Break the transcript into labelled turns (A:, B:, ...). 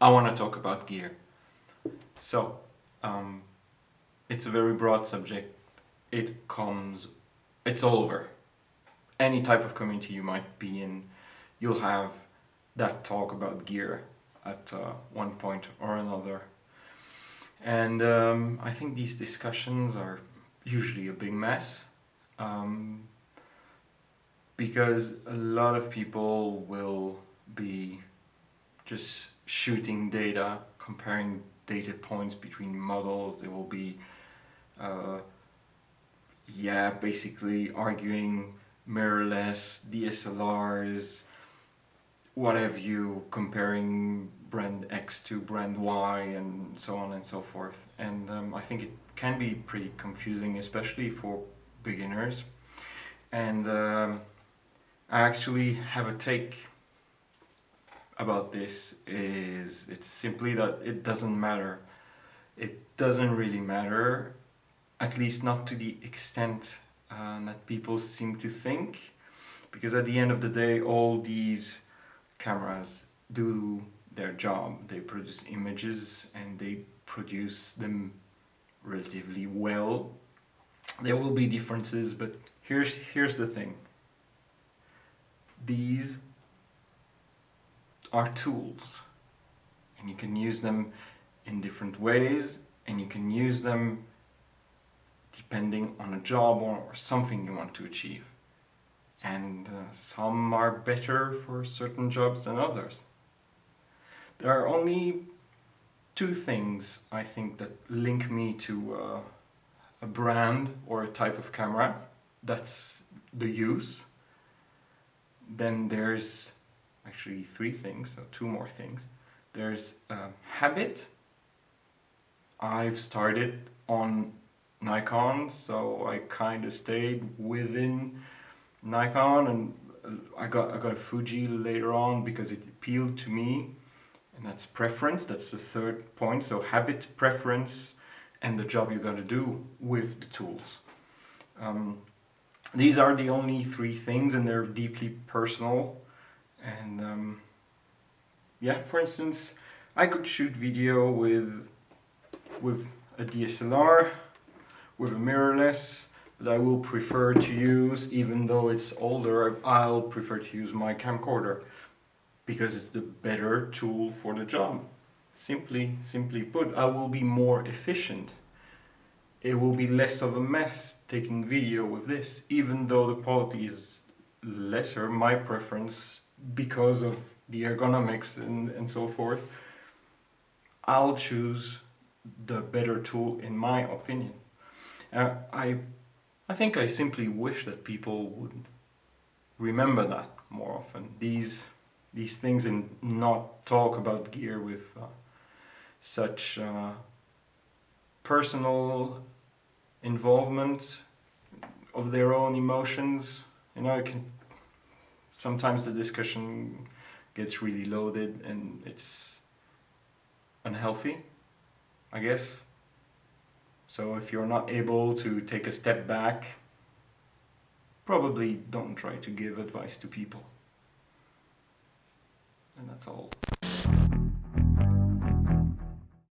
A: I want to talk about gear. So, it's a very broad subject. It's all over. Any type of community you might be in, you'll have that talk about gear at one point or another. And I think these discussions are usually a big mess. Because a lot of people will be just shooting data, comparing data points between models. They will be basically arguing mirrorless, DSLRs, what have you, comparing brand X to brand Y and so on and so forth. And I think it can be pretty confusing, especially for beginners. And I actually have a take about this. It's simply that it doesn't matter. It doesn't really matter, at least not to the extent that people seem to think, because at the end of the day all these cameras do their job. They produce images and they produce them relatively well. There will be differences, but here's the thing. These are tools, and you can use them in different ways, and you can use them depending on a job or something you want to achieve. And some are better for certain jobs than others. There are only two things, I think, that link me to a brand or a type of camera. That's the use. Then there's actually three things, so two more things. There's habit. I've started on Nikon, so I kind of stayed within Nikon, and I got a Fuji later on because it appealed to me, and that's preference. That's the third point. So habit, preference, and the job you got to do with the tools. These are the only three things, and they're deeply personal. And for instance, I could shoot video with a DSLR, with a mirrorless, but I will prefer to use, even though it's older, I'll prefer to use my camcorder because it's the better tool for the job. Simply put, I will be more efficient. It will be less of a mess taking video with this, even though the quality is lesser. My preference, because of the ergonomics and so forth, I'll choose the better tool in my opinion. I think I simply wish that people would remember that more often, these things, and not talk about gear with such personal involvement of their own emotions. You know, sometimes the discussion gets really loaded and it's unhealthy, I guess. So if you're not able to take a step back, probably don't try to give advice to people. And that's all.